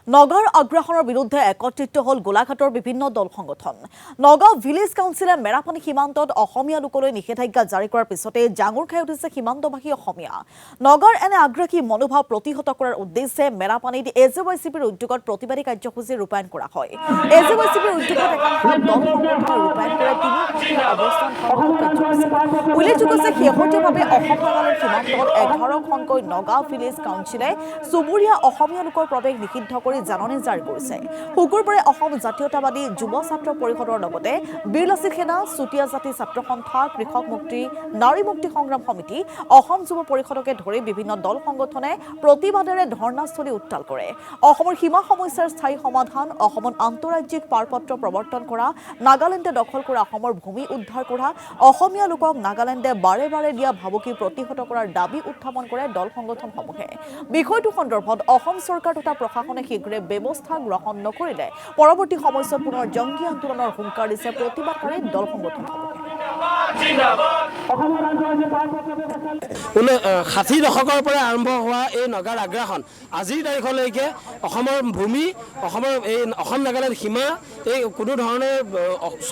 নগাঁৱৰ আগ্ৰাসনৰ বিৰুদ্ধে একত্ৰিত হ'ল গোলাঘাটৰ বিভিন্ন দল সংগঠন। নগাঁও ভিলেজ কাউন্সিলে মেৰাপানী সীমান্তত অসমীয়া লোকলৈ নিষেধাজ্ঞা জাৰি কৰাৰ পিছতে জাঙুৰ খাই উঠিছে সীমান্তবাসী অসমীয়া। নগাঁৱৰ এনে আগ্ৰাসী মনোভাৱ প্ৰতিহত কৰাৰ উদ্দেশ্যে মেৰাপানীত এজেৱাইচিপিৰ উদ্যোগত প্ৰতিবাদী কাৰ্যসূচী ৰূপায়ণ কৰা হয়। এজেৱাইচিপিৰ উদ্যোগত একাংশ দল সংগঠনে ৰূপায়ণ কৰে 3 অৱস্থান কাৰ্যসূচী। উল্লেখযোগ্য যে শেহতীয়াভাৱে অসম নাগালেণ্ড সীমান্তত 11খনকৈ নগাঁও ভিলেজ কাউন্সিলে চুবুৰীয়া অসমীয়া লোকৰ প্ৰৱেশ নিষিদ্ধ কৰি জাননী জাৰি কৰিছে। শুকুৰবাৰে অসম জাতীয়তাবাদী যুৱ ছাত্ৰ পৰিষদৰ লগতে বীৰ লাচিত সেনা, চুতীয়া জাতি ছাত্ৰ সন্থা, কৃষক মুক্তি, নাৰী মুক্তি সংগ্ৰাম সমিতি, অসম যুৱ পৰিষদকে ধৰি বিভিন্ন দল সংগঠনে প্ৰতিবাদেৰে ধৰ্ণাস্থলী উত্তাল কৰে। অসমৰ সীমা সমস্যাৰ স্থায়ী সমাধান, অসমত আন্তঃৰাজ্যিক পাৰপত্ৰ প্ৰৱৰ্তন কৰা, নাগালেণ্ডে দখল কৰা অসমৰ ভূমি উদ্ধাৰ কৰা, অসমীয়া লোকক নাগালেণ্ডে বাৰে বাৰে দিয়া ভাবুকি প্ৰতিহত কৰাৰ দাবী উত্থাপন কৰে দল সংগঠনসমূহে। বিষয়টো সন্দৰ্ভত অসম চৰকাৰ তথা প্ৰশাসনে শীঘ্ৰে ব্যৱস্থা গ্ৰহণ নকৰিলে পৰৱৰ্তী সময়ছোৱাত পুনৰ জংগী আন্দোলনৰ হুংকাৰ দিছে প্ৰতিবাদকাৰী দল সংগঠনসমূহে। 60 দশকৰ পৰা আৰম্ভ হোৱা এই নগাৰ আগ্ৰাসন আজিৰ তাৰিখলৈকে অসমৰ ভূমি, অসমৰ এই অসম নাগালেণ্ড সীমা, এই কোনো ধৰণৰ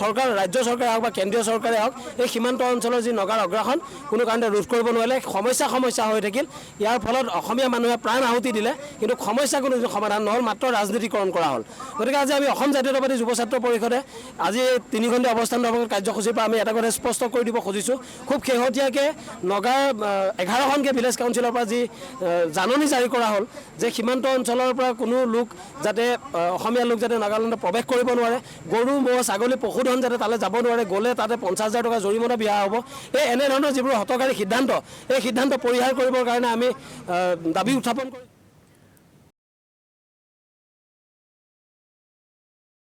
চৰকাৰ, ৰাজ্য চৰকাৰে হওক বা কেন্দ্ৰীয় চৰকাৰে হওক, এই সীমান্ত অঞ্চলৰ যি নগাৰ আগ্ৰাসন কোনো কাৰণতে ৰোধ কৰিব নোৱাৰিলে। সমস্যা হৈ থাকিল। ইয়াৰ ফলত অসমীয়া মানুহে প্ৰাণ আহুতি দিলে, কিন্তু সমস্যা কোনো সমাধান নহ'ল, মাত্ৰ ৰাজনীতিকৰণ কৰা হ'ল। গতিকে আজি আমি অসম জাতীয়তাবাদী যুৱ ছাত্ৰ পৰিষদে আজি 3 ঘণ্টীয়া অৱস্থান কাৰ্যসূচীৰ পৰা আমি এটা কথা স্পষ্ট কৰি দিব খুজিছোঁ। খুব শেহতীয়াকৈ নগাঁও 11খনকৈ ভিলেজ কাউন্সিলৰ পৰা যি জাননী জাৰি কৰা হ'ল যে সীমান্ত অঞ্চলৰ পৰা কোনো লোক যাতে অসমীয়া লোক যাতে নাগালেণ্ডত প্ৰৱেশ কৰিব নোৱাৰে, গৰু, ম'হ, ছাগলী, পশুধন যাতে তালৈ যাব নোৱাৰে, গ'লে তাতে 50,000 টকা জৰিমনা বিহা হ'ব। এনেধৰণৰ যিবোৰ হতকাৰী সিদ্ধান্ত, এই সিদ্ধান্ত পৰিহাৰ কৰিবৰ কাৰণে আমি দাবী উত্থাপন কৰিছোঁ।